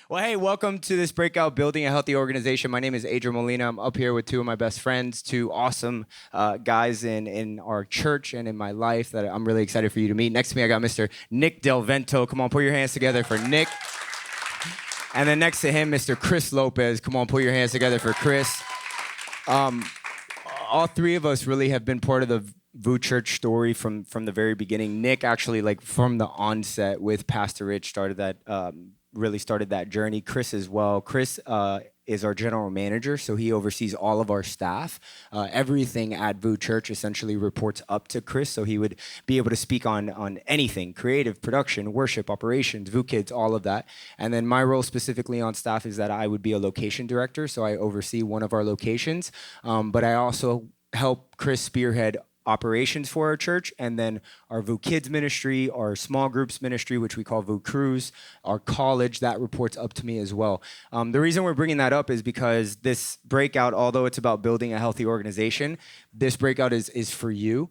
Well, hey, welcome to this breakout, Building a Healthy Organization. My name is Adrian Molina. I'm up here with two of my best friends, two awesome guys in our church and in my life that I'm really excited for you to meet. Next to me, I got Mr. Nick Del Vento. Come on, put your hands together for Nick. And then next to him, Mr. Chris Lopez. Come on, put your hands together for Chris. All three of us really have been part of the VOUS Church story from the very beginning. Nick actually, like from the onset with Pastor Rich, started that journey. Chris as well. Chris is our general manager, so he oversees all of our staff. Everything at VOUS Church essentially reports up to Chris, so he would be able to speak on anything, creative, production, worship, operations, VOUS Kids, all of that. And then my role specifically on staff is that I would be a location director, so I oversee one of our locations, but I also help Chris spearhead operations for our church, and then our VOUS Kids ministry, our small groups ministry, which we call VOUS Crews, our college, that reports up to me as well. The reason we're bringing that up is because this breakout, although it's about building a healthy organization, this breakout is for you.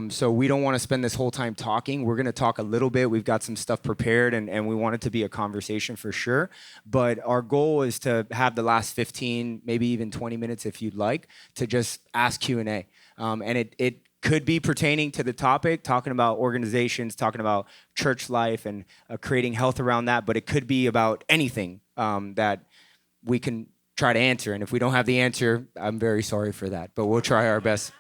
So we don't want to spend this whole time talking. We're going to talk a little bit. We've got some stuff prepared, and we want it to be a conversation for sure. But our goal is to have the last 15, maybe even 20 minutes if you'd like, to just ask Q&A. And it could be pertaining to the topic, talking about organizations, talking about church life and creating health around that, but it could be about anything that we can try to answer. And if we don't have the answer, I'm very sorry for that, but we'll try our best.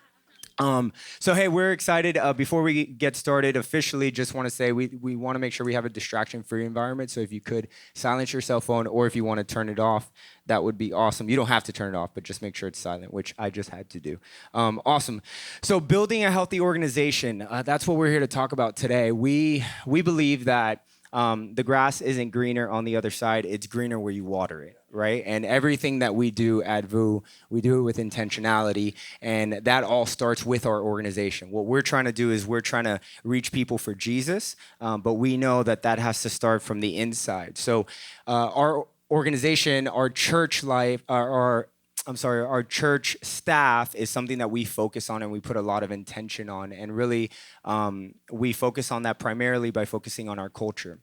So, hey, we're excited. Before we get started officially, just want to say we want to make sure we have a distraction-free environment. So if you could silence your cell phone, or if you want to turn it off, that would be awesome. You don't have to turn it off, but just make sure it's silent, which I just had to do. Awesome. So building a healthy organization, that's what we're here to talk about today. We believe that the grass isn't greener on the other side. It's greener where you water it, right? And everything that we do at VOUS, we do it with intentionality, and that all starts with our organization. What we're trying to do is we're trying to reach people for Jesus, but we know that has to start from the inside. So our organization, our church life, our church staff is something that we focus on and we put a lot of intention on. And really, we focus on that primarily by focusing on our culture.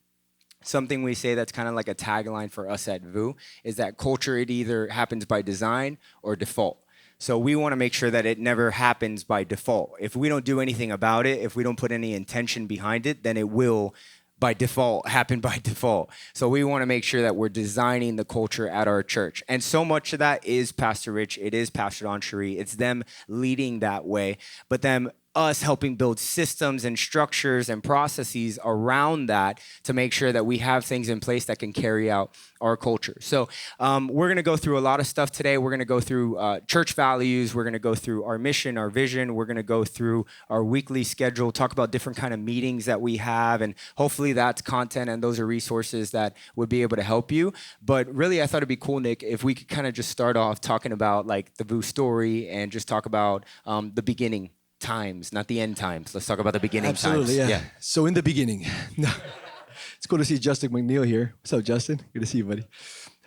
Something we say that's kind of like a tagline for us at VOUS is that culture, it either happens by design or default. So we want to make sure that it never happens by default. If we don't do anything about it, if we don't put any intention behind it, then it will by default happen by default. So we want to make sure that we're designing the culture at our church. And so much of that is Pastor Rich, it is Pastor Don Cherie, it's them leading that way, but then us helping build systems and structures and processes around that to make sure that we have things in place that can carry out our culture. So we're going to go through a lot of stuff today. We're going to go through church values. We're going to go through our mission, our vision. We're going to go through our weekly schedule, talk about different kind of meetings that we have, and hopefully that's content and those are resources that would be able to help you. But really, I thought it'd be cool, Nick, if we could kind of just start off talking about like the VOUS story and just talk about the beginning times, not the end times. Let's talk about the beginning times. Absolutely, yeah. So in the beginning, it's cool to see Justin McNeil here. What's up, Justin? Good to see you, buddy.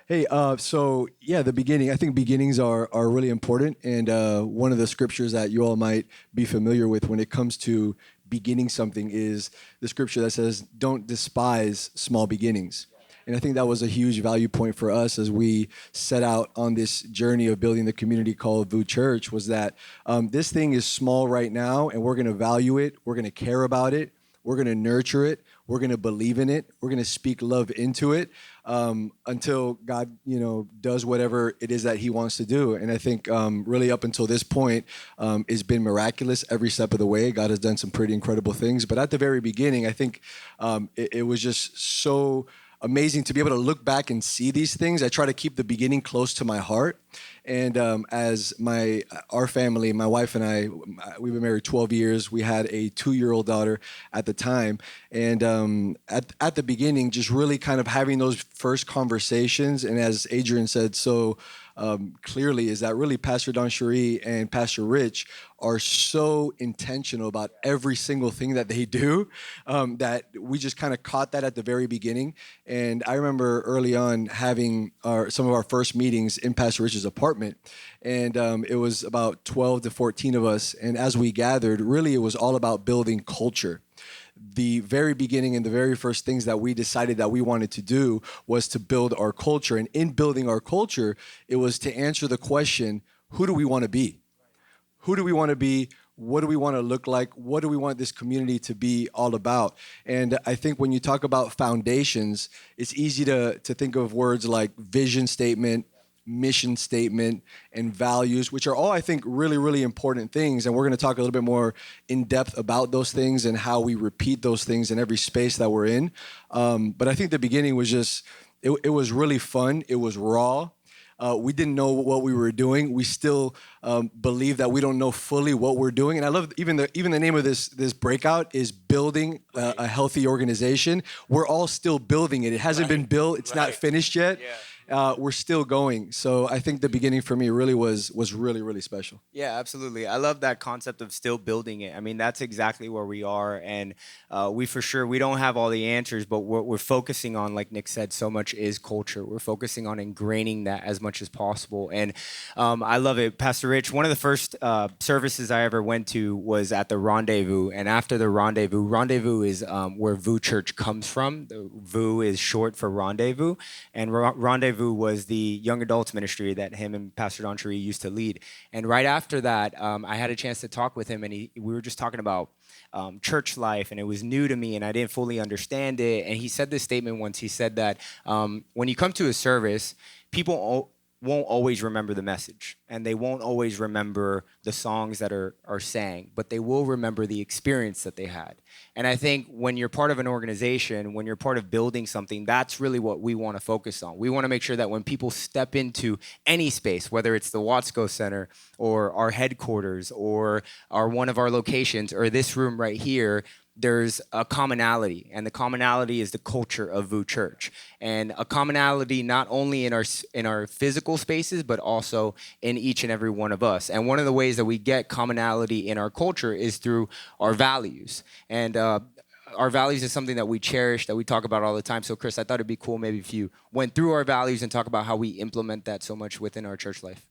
Hey, the beginning. I think beginnings are really important, and one of the scriptures that you all might be familiar with when it comes to beginning something is the scripture that says, "Don't despise small beginnings." And I think that was a huge value point for us as we set out on this journey of building the community called VOUS Church, was that this thing is small right now, and we're going to value it, we're going to care about it, we're going to nurture it, we're going to believe in it, we're going to speak love into it until God, does whatever it is that he wants to do. And I think really up until this point, it's been miraculous every step of the way. God has done some pretty incredible things. But at the very beginning, I think it was just so amazing to be able to look back and see these things. I try to keep the beginning close to my heart. And as our family, my wife and I, we've been married 12 years. We had a 2-year-old daughter at the time. And at the beginning, just really kind of having those first conversations. And as Adrian said so clearly, is that really Pastor Don Cherie and Pastor Rich are so intentional about every single thing that they do that we just kind of caught that at the very beginning. And I remember early on having some of our first meetings in Pastor Rich's apartment. And it was about 12 to 14 of us. And as we gathered, really it was all about building culture. the very beginning and the very first things that we decided that we wanted to do was to build our culture. And in building our culture, it was to answer the question, who do we want to be? Who do we want to be? What do we want to look like? What do we want this community to be all about? And I think when you talk about foundations, it's easy to think of words like vision statement, mission statement, and values, which are all, I think, really, really important things. And we're going to talk a little bit more in depth about those things and how we repeat those things in every space that we're in. But I think the beginning was just, it was really fun. It was raw. We didn't know what we were doing. We still believe that we don't know fully what we're doing. And I love even the name of this breakout is building a healthy organization. We're all still building it. It hasn't been built. It's not finished yet. Yeah. We're still going. So I think the beginning for me really was really, really special. Yeah, absolutely. I love that concept of still building it. I mean, that's exactly where we are. And we don't have all the answers, but what we're focusing on, like Nick said, so much is culture. We're focusing on ingraining that as much as possible. And I love it. Pastor Rich, one of the first services I ever went to was at the Rendezvous. And after the Rendezvous is where VOUS Church comes from. The VOUS is short for Rendezvous. And Rendezvous was the young adults ministry that him and Pastor Don Cherie used to lead. And right after that, I had a chance to talk with him, and we were just talking about church life, and it was new to me, and I didn't fully understand it. And he said this statement once. He said that when you come to a service, people won't always remember the message, and they won't always remember the songs that are sang, but they will remember the experience that they had. And I think when you're part of an organization, when you're part of building something, that's really what we want to focus on. We want to make sure that when people step into any space, whether it's the Watsco Center or our headquarters or one of our locations or this room right here, there's a commonality, and the commonality is the culture of VOUS Church, and a commonality not only in our physical spaces, but also in each and every one of us. And one of the ways that we get commonality in our culture is through our values. And our values is something that we cherish, that we talk about all the time. So, Chris, I thought it'd be cool maybe if you went through our values and talk about how we implement that so much within our church life.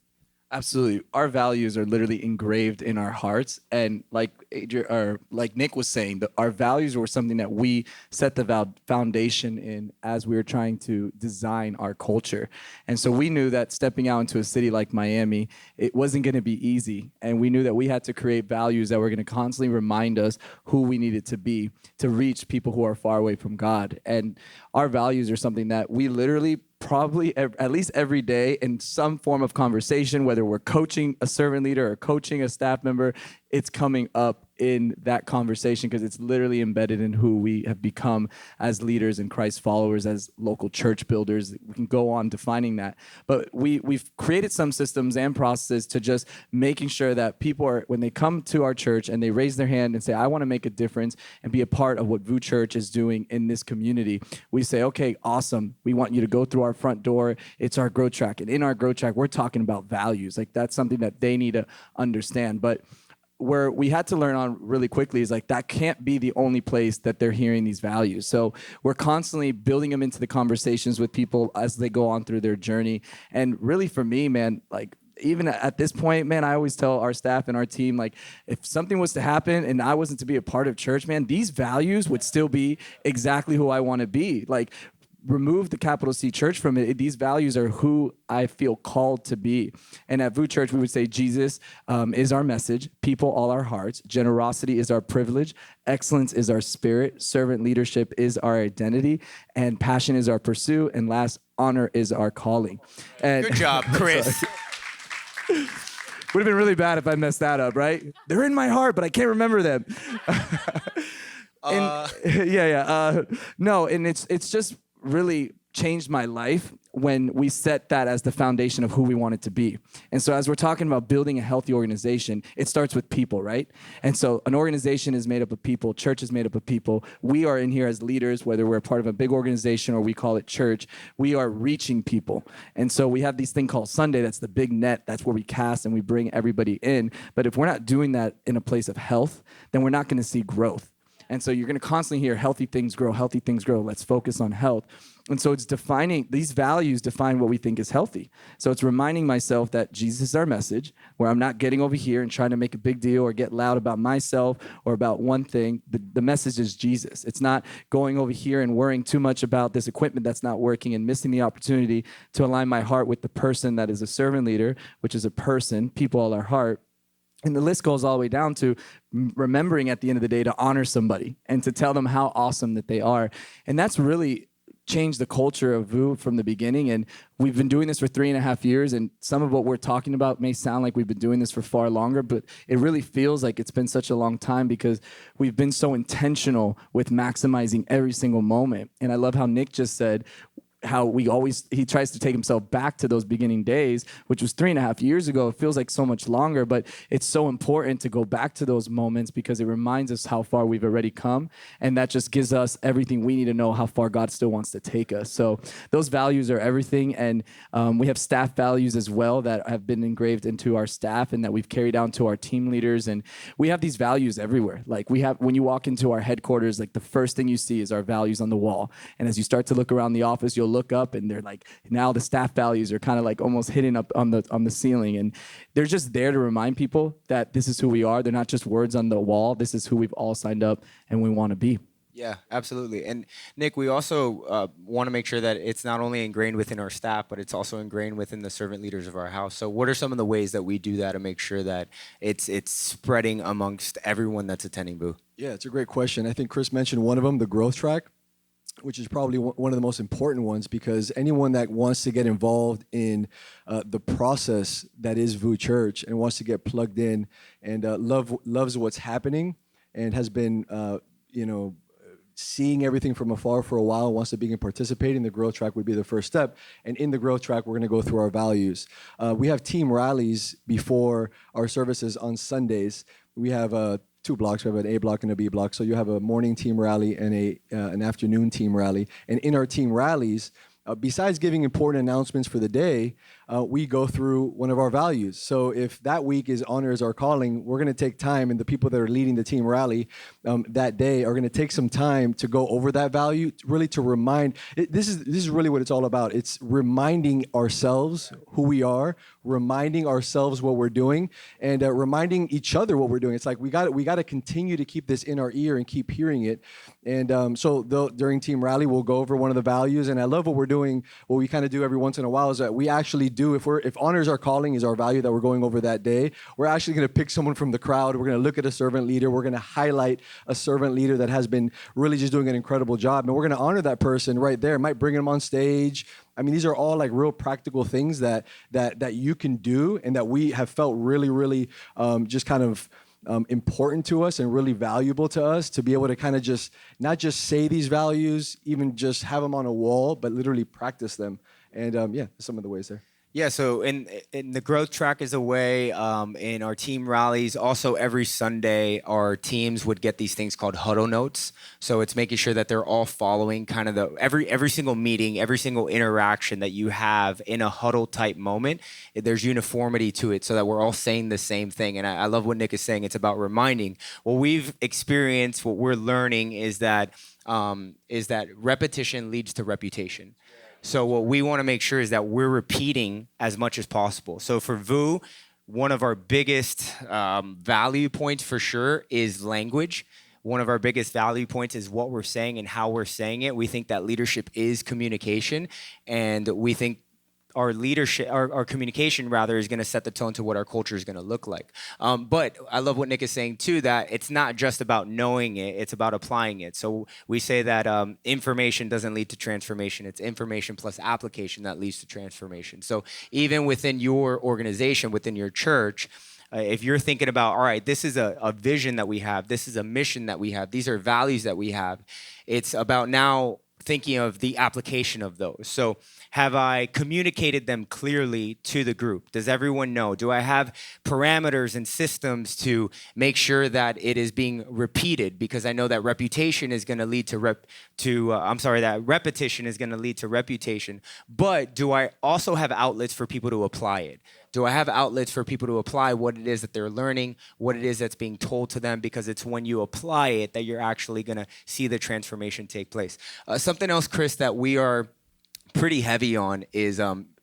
Absolutely. Our values are literally engraved in our hearts. And like Nick was saying, our values were something that we set the foundation in as we were trying to design our culture. And so we knew that stepping out into a city like Miami, it wasn't going to be easy. And we knew that we had to create values that were going to constantly remind us who we needed to be to reach people who are far away from God. And our values are something that we literally probably at least every day in some form of conversation, whether we're coaching a servant leader or coaching a staff member, it's coming up in that conversation because it's literally embedded in who we have become as leaders and Christ followers, as local church builders. We can go on defining that. But we've created some systems and processes to just making sure that people are, when they come to our church and they raise their hand and say, I want to make a difference and be a part of what VOUS Church is doing in this community, we say, okay, awesome. We want you to go through our front door. It's our growth track. And in our growth track, we're talking about values. Like, that's something that they need to understand. But where we had to learn on really quickly is like that can't be the only place that they're hearing these values. So we're constantly building them into the conversations with people as they go on through their journey. And really for me, man, like even at this point, man, I always tell our staff and our team, like if something was to happen and I wasn't to be a part of church, man, these values would still be exactly who I want to be. Like, remove the capital C church from it. These values are who I feel called to be. And at VOUS Church, we would say Jesus is our message, people all our hearts, generosity is our privilege, excellence is our spirit, servant leadership is our identity, and passion is our pursuit, and last, honor is our calling. And good job, Chris. Would have been really bad if I messed that up, right? They're in my heart, but I can't remember them. No, and it's just really changed my life when we set that as the foundation of who we want it to be. And so as we're talking about building a healthy organization, it starts with people, right? And so an organization is made up of people, church is made up of people. We are in here as leaders, whether we're part of a big organization or we call it church, we are reaching people. And so we have this thing called Sunday, that's the big net, that's where we cast and we bring everybody in. But if we're not doing that in a place of health, then we're not going to see growth. And so you're going to constantly hear healthy things grow, let's focus on health. And so it's these values define what we think is healthy. So it's reminding myself that Jesus is our message, where I'm not getting over here and trying to make a big deal or get loud about myself or about one thing. The message is Jesus. It's not going over here and worrying too much about this equipment that's not working and missing the opportunity to align my heart with the person that is a servant leader, which is a person, people all our heart. And the list goes all the way down to remembering at the end of the day to honor somebody and to tell them how awesome that they are. And that's really changed the culture of VOUS from the beginning. And we've been doing this for 3.5 years. And some of what we're talking about may sound like we've been doing this for far longer, but it really feels like it's been such a long time because we've been so intentional with maximizing every single moment. And I love how Nick just said, how he tries to take himself back to those beginning days, which was 3.5 years ago. It feels like so much longer, but it's so important to go back to those moments because it reminds us how far we've already come. And that just gives us everything we need to know how far God still wants to take us. So those values are everything. And we have staff values as well that have been engraved into our staff and that we've carried down to our team leaders. And we have these values everywhere. Like when you walk into our headquarters, like the first thing you see is our values on the wall. And as you start to look around the office, you'll look up and they're like, now the staff values are kind of like almost hidden up on the ceiling. And they're just there to remind people that this is who we are. They're not just words on the wall. This is who we've all signed up and we want to be. Yeah, absolutely. And Nick, we also want to make sure that it's not only ingrained within our staff, but it's also ingrained within the servant leaders of our house. So what are some of the ways that we do that to make sure that it's spreading amongst everyone that's attending VOUS? Yeah, it's a great question. I think Chris mentioned one of them, the growth track, which is probably one of the most important ones because anyone that wants to get involved in the process that is VOUS Church and wants to get plugged in and loves what's happening and has been, seeing everything from afar for a while, wants to begin participating, the growth track would be the first step. And in the growth track, we're going to go through our values. We have team rallies before our services on Sundays. We have 2 blocks. We have an A block and a B block. So you have a morning team rally and an afternoon team rally. And in our team rallies, besides giving important announcements for the day, we go through one of our values. So if that week is honor is our calling, we're going to take time, and the people that are leading the team rally that day are going to take some time to go over that value, really to remind. This is really what it's all about. It's reminding ourselves who we are, reminding ourselves what we're doing, and reminding each other what we're doing. It's like we got to continue to keep this in our ear and keep hearing it. And so during team rally, we'll go over one of the values. And I love what we're doing. What we kind of do every once in a while is that we actually do, if honor is our calling is our value that we're going over that day, we're actually going to pick someone from the crowd. We're going to look at a servant leader. We're going to highlight a servant leader that has been really just doing an incredible job. And we're going to honor that person right there. Might bring them on stage. I mean, these are all like real practical things that you can do and that we have felt really, really just kind of important to us and really valuable to us to be able to kind of just not just say these values, even just have them on a wall, but literally practice them. And some of the ways there. Yeah, so in the growth track is a way. In our team rallies, also every Sunday, our teams would get these things called huddle notes. So it's making sure that they're all following kind of every single meeting, every single interaction that you have in a huddle type moment. There's uniformity to it so that we're all saying the same thing. And I love what Nick is saying. It's about reminding. What we've experienced, what we're learning is that repetition leads to reputation. So what we want to make sure is that we're repeating as much as possible. So for VOUS, one of our biggest value points for sure is language. One of our biggest value points is what we're saying and how we're saying it. We think that leadership is communication, and we think our leadership, our communication rather, is going to set the tone to what our culture is going to look like. But I love what Nick is saying too, that it's not just about knowing it, it's about applying it. So we say that information doesn't lead to transformation. It's information plus application that leads to transformation. So even within your organization, within your church, if you're thinking about, all right, this is a vision that we have, this is a mission that we have, these are values that we have, it's about now thinking of the application of those. So have I communicated them clearly to the group? Does everyone know? Do I have parameters and systems to make sure that it is being repeated? Because I know that reputation is going to lead to that repetition is going to lead to reputation. But do I also have outlets for people to apply it? Do I have outlets for people to apply what it is that they're learning, what it is that's being told to them? Because it's when you apply it that you're actually going to see the transformation take place. Something else, Chris, that we are pretty heavy on is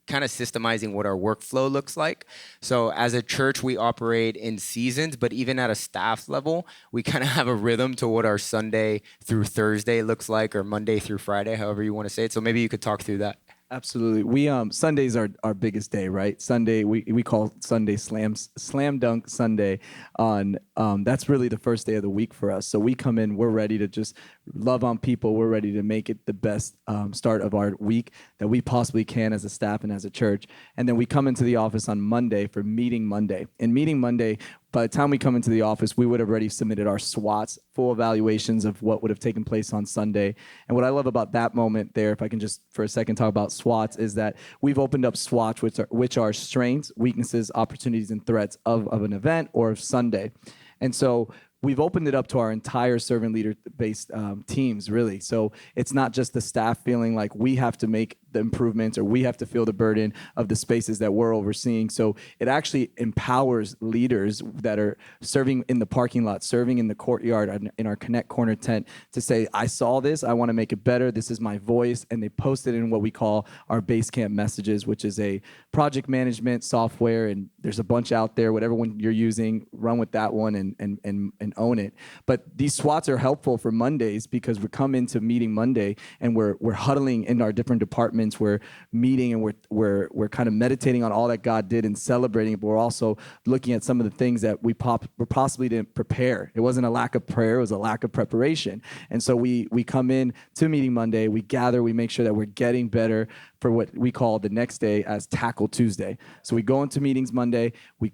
kind of systemizing what our workflow looks like. So as a church, we operate in seasons, but even at a staff level, we kind of have a rhythm to what our Sunday through Thursday looks like, or Monday through Friday, however you want to say it. So maybe you could talk through that. Absolutely. We Sundays are our biggest day, right? Sunday we call Sunday slam dunk Sunday. On that's really the first day of the week for us. So we come in, we're ready to just love on people. We're ready to make it the best start of our week that we possibly can as a staff and as a church. And then we come into the office on Monday for Meeting Monday. And Meeting Monday, by the time we come into the office, we would have already submitted our SWOTs, full evaluations of what would have taken place on Sunday. And what I love about that moment there, if I can just for a second talk about SWOTs, is that we've opened up SWOTs, which are strengths, weaknesses, opportunities, and threats of an event or of Sunday. And so we've opened it up to our entire servant leader-based teams, really. So it's not just the staff feeling like we have to make the improvements or we have to feel the burden of the spaces that we're overseeing. So it actually empowers leaders that are serving in the parking lot, serving in the courtyard, in our Connect Corner tent to say, I saw this, I want to make it better, this is my voice. And they post it in what we call our Basecamp messages, which is a project management software. And there's a bunch out there, whatever one you're using, run with that one and own it. But these SWATs are helpful for Mondays because we come into Meeting Monday and we're huddling in our different departments. We're meeting and we're kind of meditating on all that God did and celebrating, but we're also looking at some of the things that we possibly didn't prepare. It wasn't a lack of prayer, it was a lack of preparation. And so we come in to Meeting Monday, we gather, we make sure that we're getting better for what we call the next day as Tackle Tuesday. So we go into meetings Monday, we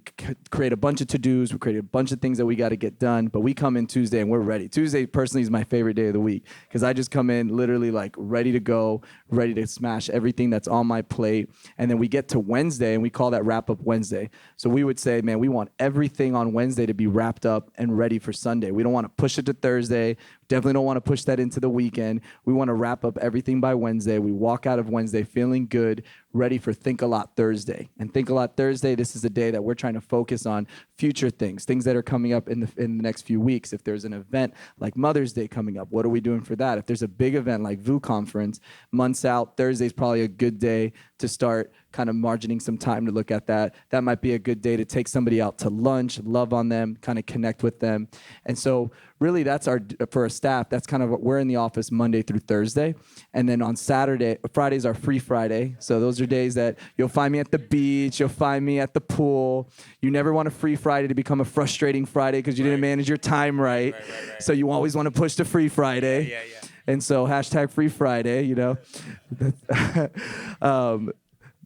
create a bunch of to-dos, we create a bunch of things that we got to get done, but we come in Tuesday and we're ready. Tuesday personally is my favorite day of the week because I just come in literally like ready to go, ready to smash everything that's on my plate. And then we get to Wednesday and we call that Wrap Up Wednesday. So we would say, man, we want everything on Wednesday to be wrapped up and ready for Sunday. We don't want to push it to Thursday. Definitely don't want to push that into the weekend. We want to wrap up everything by Wednesday. We walk out of Wednesday feeling good, ready for Think a Lot Thursday. And Think a Lot Thursday, this is a day that we're trying to focus on future things that are coming up in the next few weeks. If there's an event like Mother's Day coming up, what are we doing for that? If there's a big event like VOUS Conference, months out, Thursday's probably a good day to start kind of margining some time to look at that. That might be a good day to take somebody out to lunch, love on them, kind of connect with them. And so really that's for a staff, that's kind of what we're in the office Monday through Thursday. And then on Friday's our free Friday. So those are days that you'll find me at the beach, you'll find me at the pool. You never want a free Friday to become a frustrating Friday because you didn't manage your time right. So you always want to push to free Friday. Yeah. And so #free Friday, you know.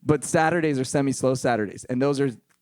But Saturdays are semi-slow Saturdays. And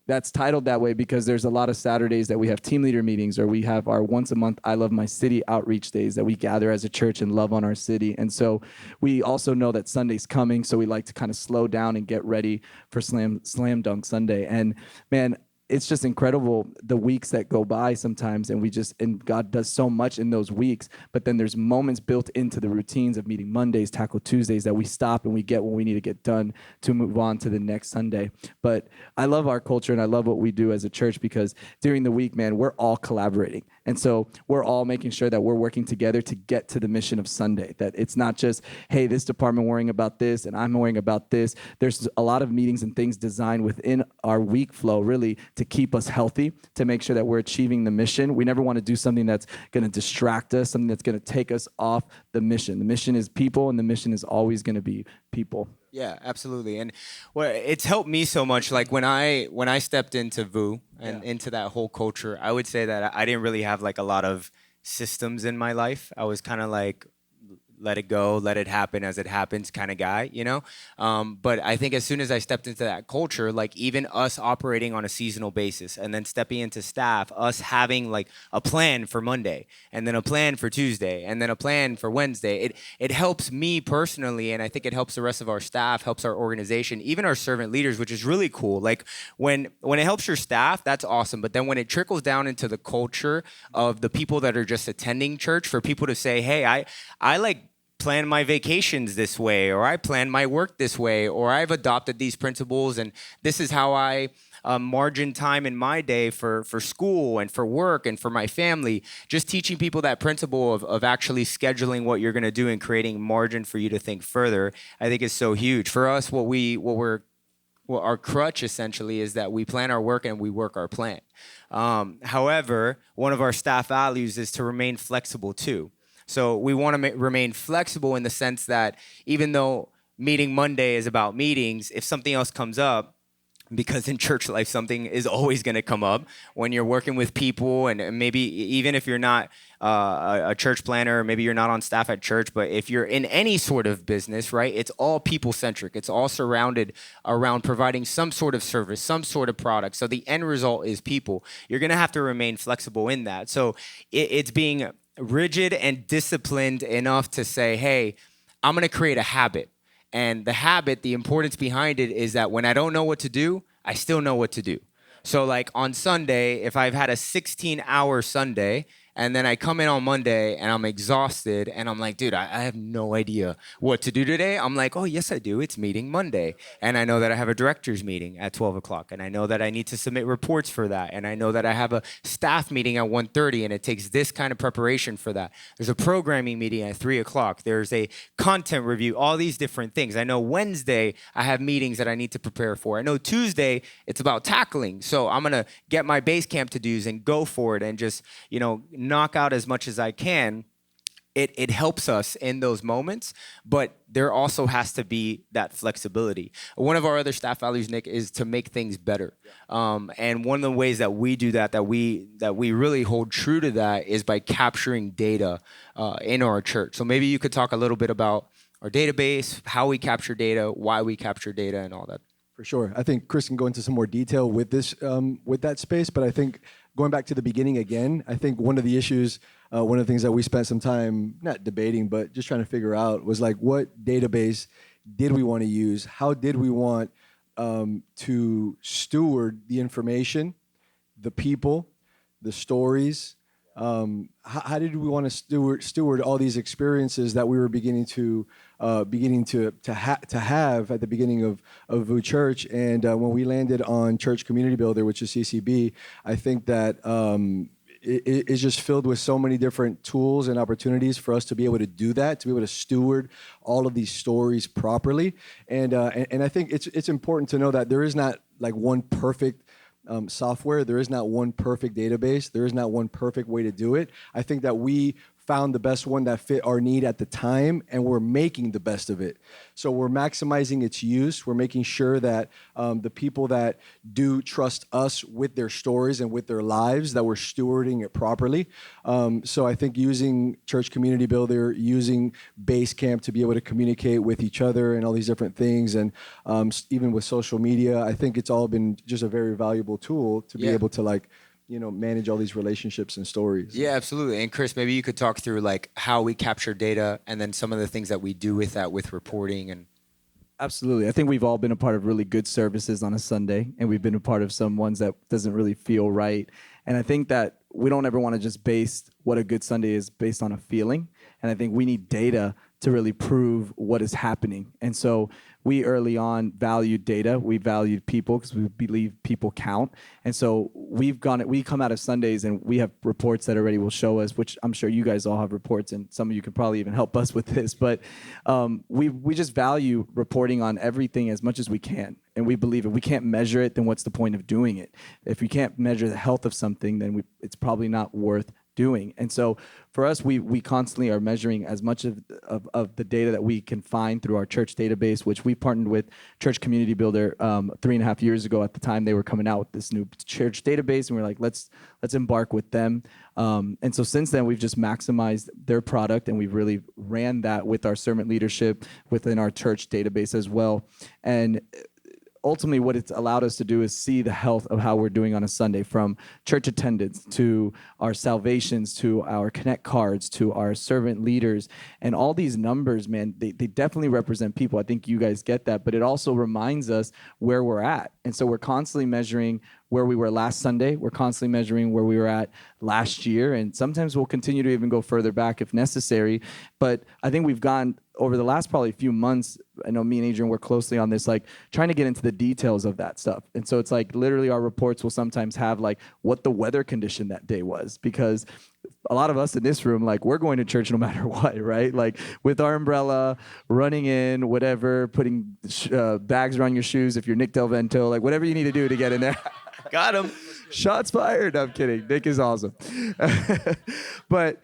that's titled that way because there's a lot of Saturdays that we have team leader meetings or we have our once a month I Love My City outreach days that we gather as a church and love on our city. And so we also know that Sunday's coming, so we like to kind of slow down and get ready for Slam Dunk Sunday. And man, it's just incredible the weeks that go by sometimes and God does so much in those weeks, but then there's moments built into the routines of Meeting Mondays, Tackle Tuesdays that we stop and we get what we need to get done to move on to the next Sunday. But I love our culture and I love what we do as a church because during the week, man, we're all collaborating. And so we're all making sure that we're working together to get to the mission of Sunday, that it's not just, hey, this department worrying about this and I'm worrying about this. There's a lot of meetings and things designed within our week flow really to keep us healthy, to make sure that we're achieving the mission. We never want to do something that's going to distract us, something that's going to take us off the mission. The mission is people and the mission is always going to be people. Yeah, absolutely. And it's helped me so much. Like when I stepped into VOUS and into that whole culture, I would say that I didn't really have like a lot of systems in my life. I was kind of like, let it go, let it happen as it happens kind of guy, you know? But I think as soon as I stepped into that culture, like even us operating on a seasonal basis and then stepping into staff, us having like a plan for Monday and then a plan for Tuesday and then a plan for Wednesday, it helps me personally, and I think it helps the rest of our staff, helps our organization, even our servant leaders, which is really cool. Like when it helps your staff, that's awesome. But then when it trickles down into the culture of the people that are just attending church, for people to say, hey, I like plan my vacations this way, or I plan my work this way, or I've adopted these principles and this is how I margin time in my day for school and for work and for my family. Just teaching people that principle of actually scheduling what you're going to do and creating margin for you to think further, I think is so huge. For us, our crutch essentially is that we plan our work and we work our plan. However, one of our staff values is to remain flexible too. So we want to remain flexible in the sense that even though meeting Monday is about meetings, if something else comes up, because in church life, something is always going to come up when you're working with people, and maybe even if you're not a church planner, maybe you're not on staff at church, but if you're in any sort of business, right, it's all people-centric. It's all surrounded around providing some sort of service, some sort of product. So the end result is people. You're going to have to remain flexible in that. So it's being rigid and disciplined enough to say, hey, I'm going to create a habit. And the habit, the importance behind it is that when I don't know what to do, I still know what to do. So like on Sunday, if I've had a 16-hour Sunday, and then I come in on Monday and I'm exhausted and I'm like, dude, I have no idea what to do today. I'm like, oh, yes, I do. It's meeting Monday. And I know that I have a director's meeting at 12 o'clock. And I know that I need to submit reports for that. And I know that I have a staff meeting at 1:30 and it takes this kind of preparation for that. There's a programming meeting at 3 o'clock. There's a content review, all these different things. I know Wednesday I have meetings that I need to prepare for. I know Tuesday it's about tackling. So I'm going to get my base camp to-dos and go for it and just, knock out as much as I can. It helps us in those moments, but there also has to be that flexibility. One of our other staff values, Nick, is to make things better. And one of the ways that we do that we really hold true to that is by capturing data in our church. So maybe you could talk a little bit about our database, how we capture data, why we capture data, and all that. For sure. I think Chris can go into some more detail with this, with that space, but I think going back to the beginning again, I think one of the issues, one of the things that we spent some time, not debating, but just trying to figure out was like, what database did we want to use? How did we want to steward the information, the people, the stories? How did we want to steward all these experiences that we were beginning to have at the beginning of VOUS Church? And when we landed on Church Community Builder, which is CCB, I think that it's just filled with so many different tools and opportunities for us to be able to do that, to be able to steward all of these stories properly. And I think it's important to know that there is not like one perfect software. There is not one perfect database. There is not one perfect way to do it. I think that we found the best one that fit our need at the time, and we're making the best of it. So we're maximizing its use. We're making sure that the people that do trust us with their stories and with their lives, that we're stewarding it properly. So I think using Church Community Builder, using Basecamp to be able to communicate with each other and all these different things, and even with social media, I think it's all been just a very valuable tool to be able to manage all these relationships and stories. Yeah, absolutely. And Chris, maybe you could talk through like how we capture data and then some of the things that we do with that, with reporting. And Absolutely. I think we've all been a part of really good services on a Sunday, and we've been a part of some ones that doesn't really feel right. And I think that we don't ever want to just base what a good Sunday is based on a feeling. And I think we need data to really prove what is happening. And so we early on valued data. We valued people because we believe people count. And so we come out of Sundays and we have reports that already will show us, which I'm sure you guys all have reports, and some of you could probably even help us with this. But we just value reporting on everything as much as we can. And we believe if we can't measure it, then what's the point of doing it? If we can't measure the health of something, then it's probably not worth doing. And so for us, we constantly are measuring as much of the data that we can find through our church database, which we partnered with Church Community Builder 3.5 years ago. At the time, they were coming out with this new church database, and we're like, let's embark with them. And so since then, we've just maximized their product, and we've really ran that with our servant leadership within our church database as well. And ultimately, what it's allowed us to do is see the health of how we're doing on a Sunday, from church attendance to our salvations to our connect cards to our servant leaders. And all these numbers, man, they definitely represent people. I think you guys get that, but it also reminds us where we're at. And so we're constantly measuring where we were last Sunday. We're constantly measuring where we were at last year, and sometimes we'll continue to even go further back if necessary. But I think we've gone over the last probably few months. I know me and Adrian work closely on this, like trying to get into the details of that stuff. And so it's like literally our reports will sometimes have like what the weather condition that day was, because a lot of us in this room, like we're going to church no matter what, right? Like with our umbrella, running in, whatever, putting bags around your shoes if you're Nick Del Vento, like whatever you need to do to get in there. Got him. Shots fired. No, I'm kidding. Nick is awesome. But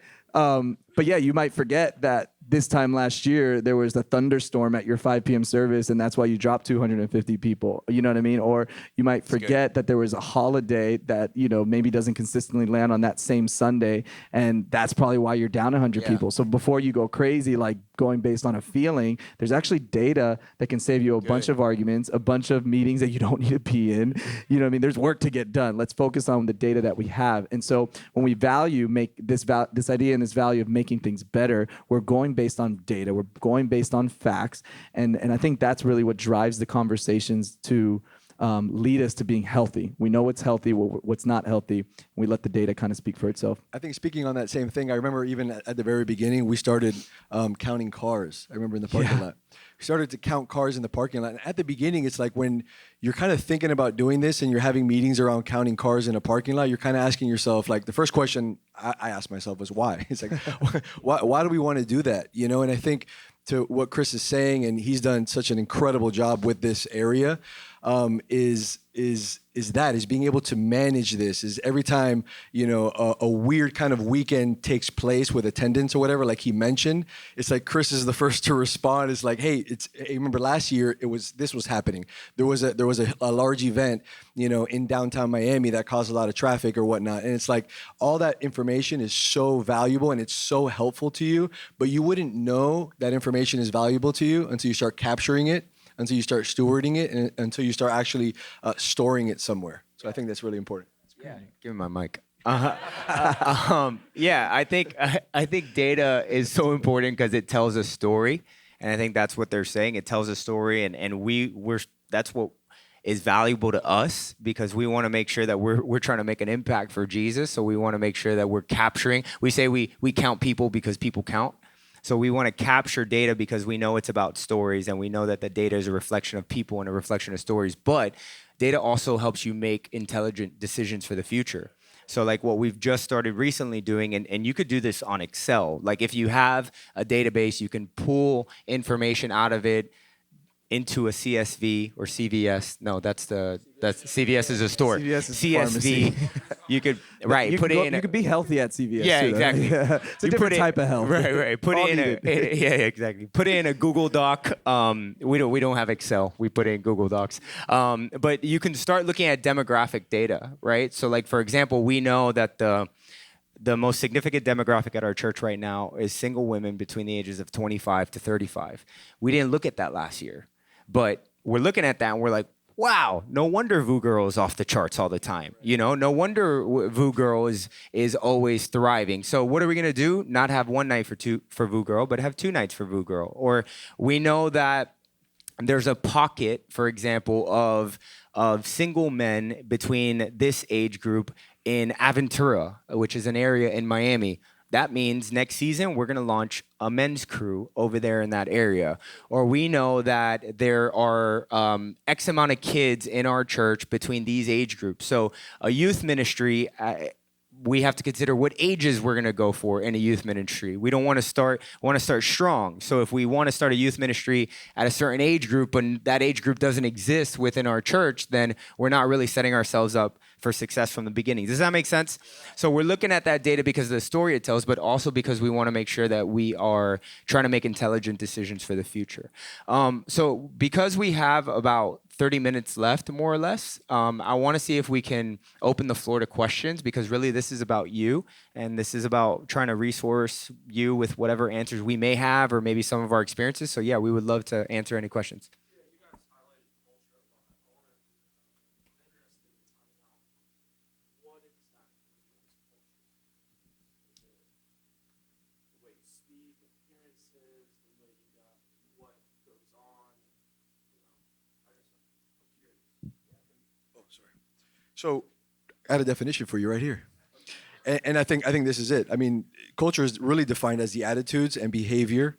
yeah, you might forget that this time last year, there was a thunderstorm at your 5 p.m. service, and that's why you dropped 250 people. You know what I mean? Or you might forget that there was a holiday that, you know, maybe doesn't consistently land on that same Sunday, and that's probably why you're down 100 people. So before you go crazy, like going based on a feeling, there's actually data that can save you a bunch of arguments, a bunch of meetings that you don't need to be in. You know what I mean? There's work to get done. Let's focus on the data that we have. And so when we make this idea and this value of making things better, we're going based on data. We're going based on facts. And I think that's really what drives the conversations to lead us to being healthy. We know what's healthy, what's not healthy. We let the data kind of speak for itself. I think speaking on that same thing, I remember even at the very beginning, we started counting cars. I remember in the parking lot. We started to count cars in the parking lot. And at the beginning, it's like when you're kind of thinking about doing this and you're having meetings around counting cars in a parking lot, you're kind of asking yourself, like the first question I asked myself was why? It's like, why do we want to do that? You know, and I think to what Chris is saying, and he's done such an incredible job with this area, is being able to manage this. Is every time, you know, a weird kind of weekend takes place with attendance or whatever, like he mentioned, it's like Chris is the first to respond. It's like, hey, remember last year this was happening. There was a large event, you know, in downtown Miami that caused a lot of traffic or whatnot. And it's like all that information is so valuable and it's so helpful to you, but you wouldn't know that information is valuable to you until you start capturing it, until you start stewarding it, and until you start actually storing it somewhere. So I think that's really important. Yeah, give me my mic. Yeah, I think data is so important because it tells a story, and I think that's what they're saying. It tells a story, and that's what is valuable to us, because we want to make sure that we're trying to make an impact for Jesus. So we want to make sure that we're capturing. We say we count people because people count. So we want to capture data because we know it's about stories, and we know that the data is a reflection of people and a reflection of stories. But data also helps you make intelligent decisions for the future. So like what we've just started recently doing, and you could do this on Excel. Like if you have a database, you can pull information out of it into a CSV or CVS. No, that's CVS is a store. CVS is CSV. You could you could be healthy at CVS. Yeah, too, exactly. Yeah. It's a different type of health. Right. Put it in exactly. Put it in a Google Doc. We don't have Excel. We put it in Google Docs. But you can start looking at demographic data, right? So like for example, we know that the most significant demographic at our church right now is single women between the ages of 25 to 35. We didn't look at that last year, but we're looking at that and we're like, wow, no wonder VOUS Girl is off the charts all the time. You know, no wonder VOUS Girl is always thriving. So what are we gonna do? Not have one night for VOUS Girl, but have 2 nights for VOUS Girl. Or we know that there's a pocket, for example, of single men between this age group in Aventura, which is an area in Miami. That means next season, we're going to launch a men's crew over there in that area. Or we know that there are X amount of kids in our church between these age groups. So a youth ministry, we have to consider what ages we're going to go for in a youth ministry. We want to start strong. So if we want to start a youth ministry at a certain age group, and that age group doesn't exist within our church, then we're not really setting ourselves up for success from the beginning. Does that make sense? So we're looking at that data because of the story it tells, but also because we want to make sure that we are trying to make intelligent decisions for the future. So because we have about 30 minutes left, more or less, I want to see if we can open the floor to questions, because really this is about you, and this is about trying to resource you with whatever answers we may have, or maybe some of our experiences. So yeah, we would love to answer any questions. So I had a definition for you right here. And I think this is it. I mean, culture is really defined as the attitudes and behavior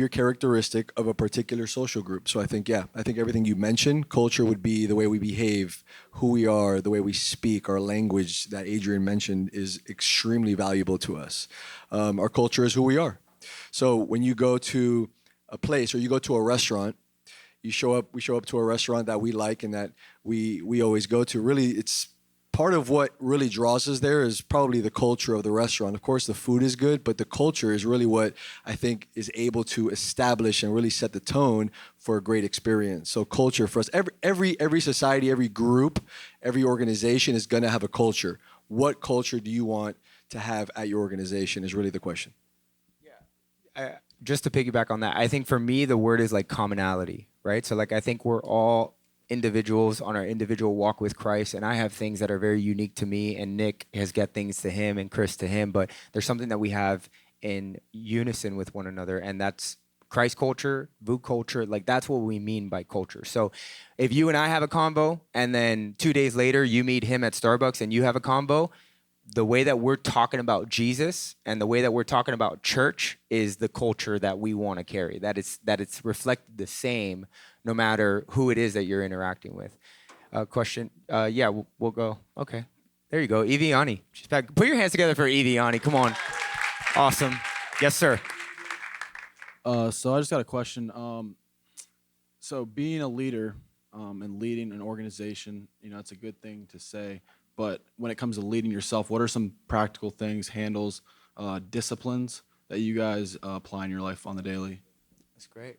characteristic of a particular social group. So I think everything you mentioned, culture would be the way we behave, who we are, the way we speak, our language that Adrian mentioned is extremely valuable to us. Our culture is who we are. So when you go to a place or you go to a restaurant, we show up to a restaurant that we like and that we always go to. Really, it's part of what really draws us there is probably the culture of the restaurant. Of course, the food is good, but the culture is really what I think is able to establish and really set the tone for a great experience. So culture for us, every society, every group, every organization is going to have a culture. What culture do you want to have at your organization is really the question. Just to piggyback on that, I think for me, the word is like commonality, right? So like, I think we're all individuals on our individual walk with Christ, and I have things that are very unique to me, and Nick has got things to him, and Chris to him, but there's something that we have in unison with one another, and that's Christ culture, VOUS culture. Like, that's what we mean by culture. So if you and I have a combo, and then 2 days later you meet him at Starbucks and you have a combo, the way that we're talking about Jesus and the way that we're talking about church is the culture that we want to carry. That it's reflected the same no matter who it is that you're interacting with. Question? Yeah, we'll go. Okay, there you go. Eviani, she's back. Put your hands together for Eviani. Come on. Awesome. Yes, sir. So I just got a question. So being a leader and leading an organization, it's a good thing to say. But when it comes to leading yourself, what are some practical things, handles, disciplines that you guys apply in your life on the daily? That's great.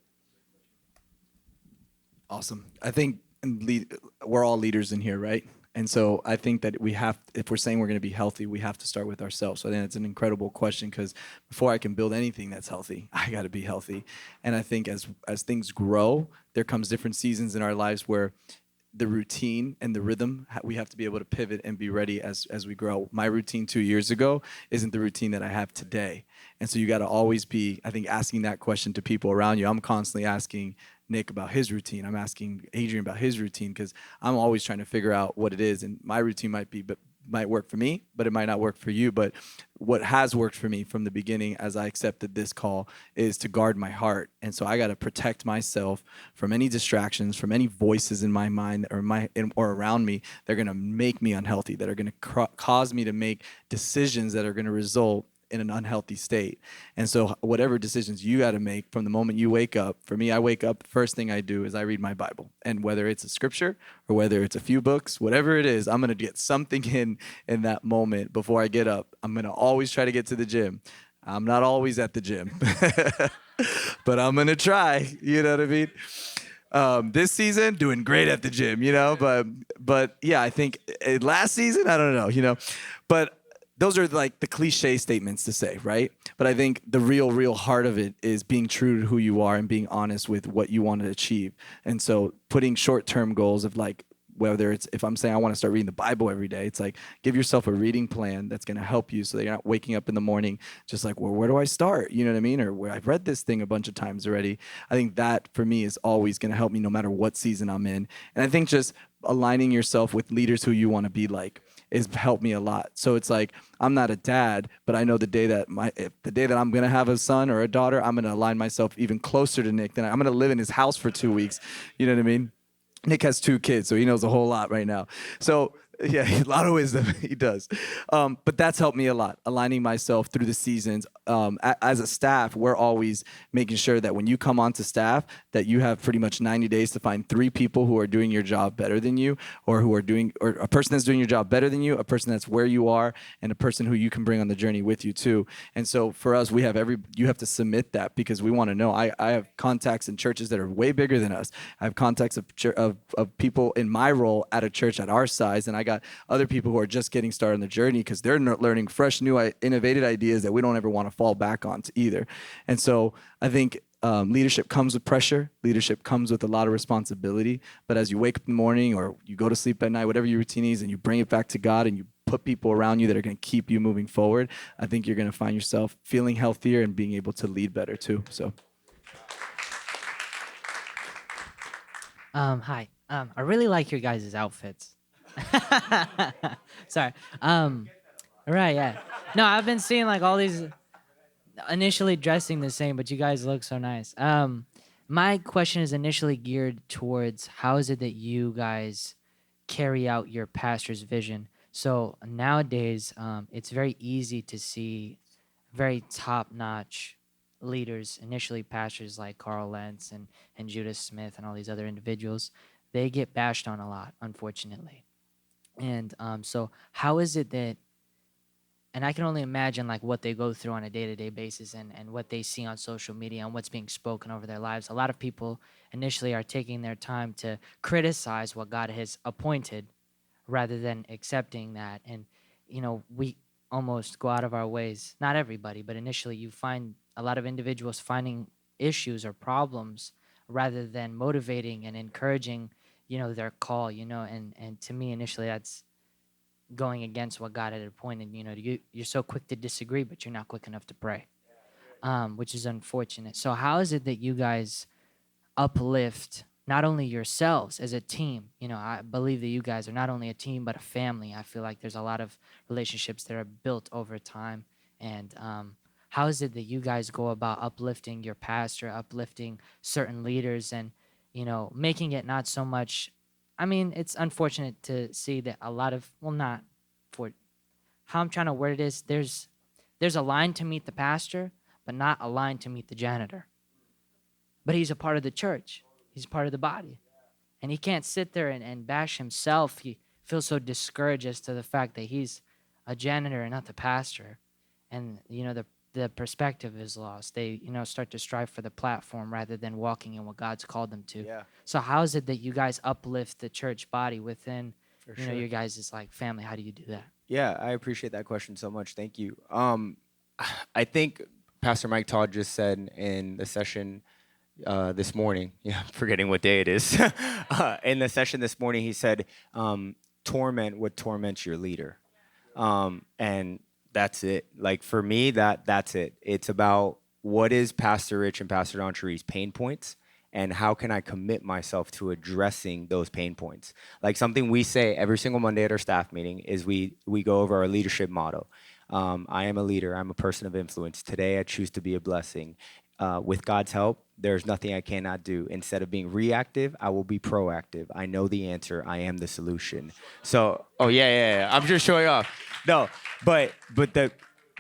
Awesome. I think we're all leaders in here, right? And so I think that if we're saying we're going to be healthy, we have to start with ourselves. So I think it's an incredible question because before I can build anything that's healthy, I got to be healthy. And I think as things grow, there comes different seasons in our lives where the routine and the rhythm, we have to be able to pivot and be ready as we grow. My routine 2 years ago isn't the routine that I have today. And so you got to always be, I think, asking that question to people around you. I'm constantly asking Nick about his routine. I'm asking Adrian about his routine because I'm always trying to figure out what it is. And my routine might work for me, but it might not work for you. But what has worked for me from the beginning as I accepted this call is to guard my heart. And so I got to protect myself from any distractions, from any voices in my mind or around me that are going to make me unhealthy, that are going to cause me to make decisions that are going to result in an unhealthy state. And so whatever decisions you got to make from the moment you wake up, for me, I wake up, the first thing I do is I read my Bible. And whether it's a scripture or whether it's a few books, whatever it is, I'm going to get something in that moment before I get up. I'm going to always try to get to the gym. I'm not always at the gym, but I'm going to try, you know what I mean? This season, doing great at the gym, but yeah, I think last season, I don't know, but those are like the cliche statements to say, right? But I think the real heart of it is being true to who you are and being honest with what you want to achieve. And so putting short-term goals of like, whether it's, if I'm saying I want to start reading the Bible every day, it's like, give yourself a reading plan that's going to help you so that you're not waking up in the morning just like, well, where do I start? You know what I mean? Or where I've read this thing a bunch of times already. I think that for me is always going to help me no matter what season I'm in. And I think just aligning yourself with leaders who you want to be like has helped me a lot. So it's like, I'm not a dad, but I know the day that I'm going to have a son or a daughter, I'm going to align myself even closer to Nick. I'm going to live in his house for 2 weeks. You know what I mean? Nick has 2 kids, so he knows a whole lot right now. So yeah, a lot of wisdom he does. But that's helped me a lot, aligning myself through the seasons. As a staff, we're always making sure that when you come onto staff, that you have pretty much 90 days to find 3 people who are doing your job better than you, or a person that's doing your job better than you, a person that's where you are, and a person who you can bring on the journey with you too. And so for us, you have to submit that because we want to know. I have contacts in churches that are way bigger than us. I have contacts of people in my role at a church at our size, and I got other people who are just getting started on the journey because they're learning fresh, new, innovative ideas that we don't ever want to fall back on either. And so I think leadership comes with pressure. Leadership comes with a lot of responsibility. But as you wake up in the morning or you go to sleep at night, whatever your routine is, and you bring it back to God and you put people around you that are going to keep you moving forward, I think you're going to find yourself feeling healthier and being able to lead better too. So. Hi. I really like your guys' outfits. Sorry. Right, yeah. No, I've been seeing like all these initially dressing the same, but you guys look so nice. My question is initially geared towards how is it that you guys carry out your pastor's vision? So nowadays, it's very easy to see very top-notch leaders, initially pastors like Carl Lentz and Judas Smith and all these other individuals. They get bashed on a lot, unfortunately. And so how is it that, and I can only imagine like what they go through on a day-to-day basis and what they see on social media and what's being spoken over their lives. A lot of people initially are taking their time to criticize what God has appointed rather than accepting that. And, we almost go out of our ways, not everybody, but initially you find a lot of individuals finding issues or problems rather than motivating and encouraging, their call, and to me initially that's going against what God had appointed. You're so quick to disagree, but you're not quick enough to pray, which is unfortunate. So how is it that you guys uplift not only yourselves as a team? I believe that you guys are not only a team, but a family. I feel like there's a lot of relationships that are built over time. And how is it that you guys go about uplifting your pastor, uplifting certain leaders, and, making it not so much, it's unfortunate to see that a lot of, not for how I'm trying to word it is, there's a line to meet the pastor, but not a line to meet the janitor. But he's a part of the church. He's part of the body. And he can't sit there and bash himself. He feels so discouraged as to the fact that he's a janitor and not the pastor. And, the perspective is lost. They, start to strive for the platform rather than walking in what God's called them to. Yeah. So how is it that you guys uplift the church body within, For sure. your guys' like family? How do you do that? Yeah, I appreciate that question so much. Thank you. I think Pastor Mike Todd just said in the session this morning, I'm forgetting what day it is. In the session this morning, he said, torment what torments your leader. And that's it. Like for me, that's it. It's about what is Pastor Rich and Pastor Don Cherie's pain points, and how can I commit myself to addressing those pain points? Like something we say every single Monday at our staff meeting is we go over our leadership motto. I am a leader. I'm a person of influence. Today, I choose to be a blessing. With God's help, there's nothing I cannot do. Instead of being reactive, I will be proactive. I know the answer. I am the solution. So, yeah. I'm just showing off. No, but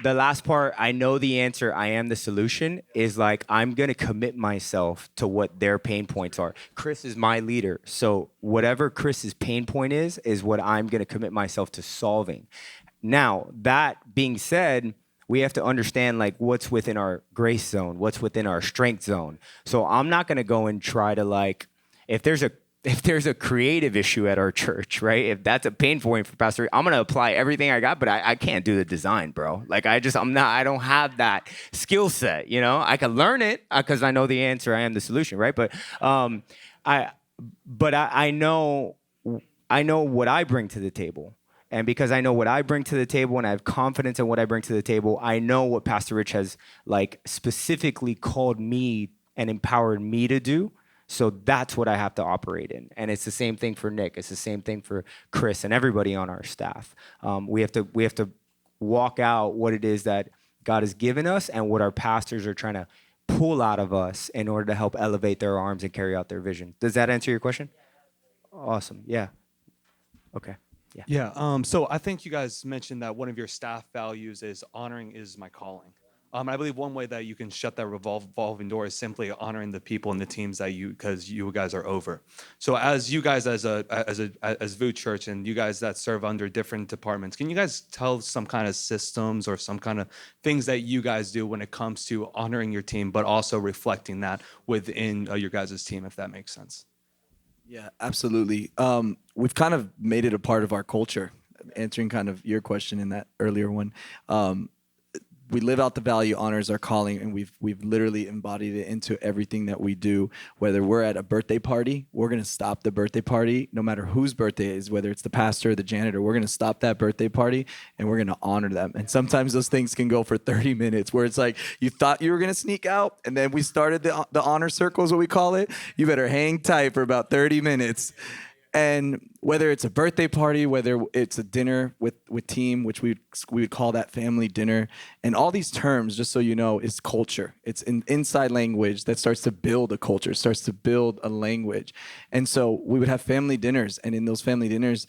the last part, I know the answer. I am the solution is like, I'm going to commit myself to what their pain points are. Chris is my leader. So whatever Chris's pain point is what I'm going to commit myself to solving. Now, that being said, we have to understand like what's within our grace zone, what's within our strength zone. So I'm not going to go and try to like, if there's a creative issue at our church, right? If that's a pain point for Pastor, I'm going to apply everything I got, but I can't do the design, bro. Like I don't have that skill set, I can learn it because I know the answer. I am the solution, right? But I know what I bring to the table. And because I know what I bring to the table and I have confidence in what I bring to the table, I know what Pastor Rich has like specifically called me and empowered me to do. So that's what I have to operate in. And it's the same thing for Nick. It's the same thing for Chris and everybody on our staff. We have to walk out what it is that God has given us and what our pastors are trying to pull out of us in order to help elevate their arms and carry out their vision. Does that answer your question? Awesome. Yeah. Okay. Yeah. So I think you guys mentioned that one of your staff values is honoring is my calling. I believe one way that you can shut that revolving door is simply honoring the people and the teams that because you guys are over. So as you guys as VOUS Church and you guys that serve under different departments, can you guys tell some kind of systems or some kind of things that you guys do when it comes to honoring your team, but also reflecting that within your guys' team, if that makes sense? Yeah, absolutely. We've kind of made it a part of our culture, answering kind of your question in that earlier one. We live out the value, honors our calling, and we've literally embodied it into everything that we do. Whether we're at a birthday party, we're going to stop the birthday party, no matter whose birthday it is, whether it's the pastor or the janitor, we're going to stop that birthday party and we're going to honor them. And sometimes those things can go for 30 minutes where it's like you thought you were going to sneak out, and then we started the honor circle is what we call it. You better hang tight for about 30 minutes. And whether it's a birthday party, whether it's a dinner with team, which we would call that family dinner, and all these terms, just so you know, is culture. It's an inside language that starts to build a culture, starts to build a language. And so we would have family dinners, and in those family dinners,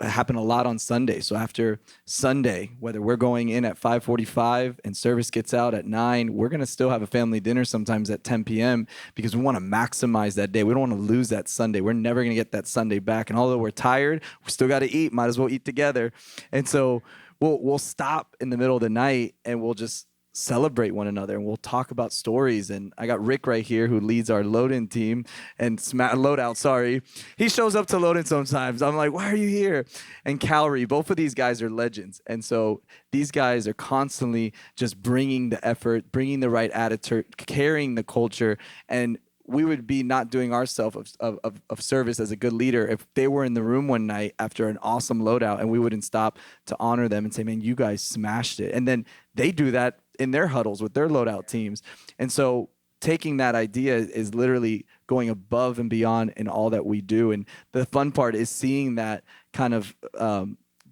happen a lot on Sunday. So after Sunday, whether we're going in at 5:45 and service gets out at 9, we're going to still have a family dinner sometimes at 10 p.m. because we want to maximize that day. We don't want to lose that Sunday. We're never going to get that Sunday back. And although we're tired, we still got to eat. Might as well eat together. And so we'll stop in the middle of the night and we'll just celebrate one another, and we'll talk about stories. And I got Rick right here, who leads our load-in team and loadout. Sorry, he shows up to load-in sometimes. I'm like, why are you here? And Calorie, both of these guys are legends, and so these guys are constantly just bringing the effort, bringing the right attitude, carrying the culture. And we would be not doing ourselves of service as a good leader if they were in the room one night after an awesome loadout, and we wouldn't stop to honor them and say, man, you guys smashed it. And then they do that in their huddles with their loadout teams. And so taking that idea is literally going above and beyond in all that we do. And the fun part is seeing that kind of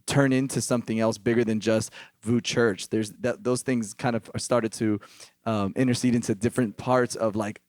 turn into something else bigger than just VOUS Church. Those things kind of are started to intercede into different parts of like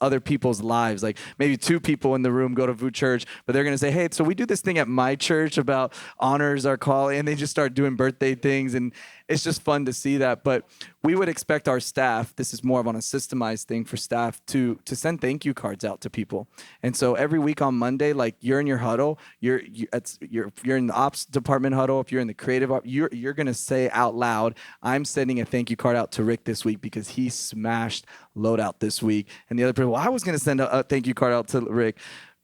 other people's lives. Like maybe 2 people in the room go to VOUS Church, but they're going to say, hey, so we do this thing at my church about honors our calling, and they just start doing birthday things. And it's just fun to see that. But we would expect our staff, this is more of on a systemized thing for staff, to send thank you cards out to people. And so every week on Monday, like you're in your huddle, you're in the ops department huddle, if you're in the creative, you're going to say out loud, I'm sending a thank you card out to Rick this week because he smashed loadout this week. And the other person, well, I was going to send a thank you card out to Rick.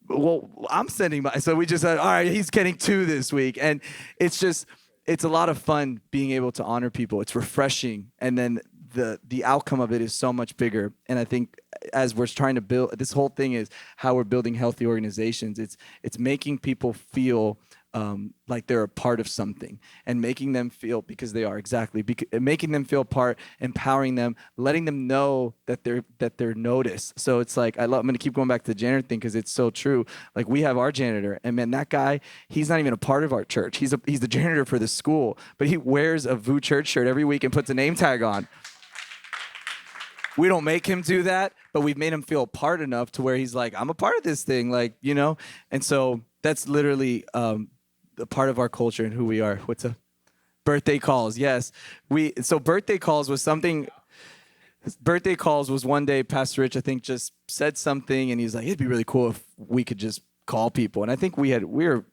Well, I'm sending my, so we just said, all right, he's getting 2 this week. And it's a lot of fun being able to honor people. It's refreshing. And then the outcome of it is so much bigger. And I think as we're trying to build, this whole thing is how we're building healthy organizations. It's making people feel like they're a part of something, and making them feel, because they are, exactly, making them feel part, empowering them, letting them know that they're noticed. So it's like, I'm going to keep going back to the janitor thing because it's so true. Like we have our janitor, and man, that guy, he's not even a part of our church. He's the janitor for the school, but he wears a VOUS Church shirt every week and puts a name tag on. We don't make him do that, but we've made him feel part enough to where he's like, I'm a part of this thing, like, you know? And so that's literally a part of our culture and who we are. What's up? Birthday calls, yes. So birthday calls was something, birthday calls was one day Pastor Rich, I think, just said something, and he's like, it'd be really cool if we could just call people. And I think we were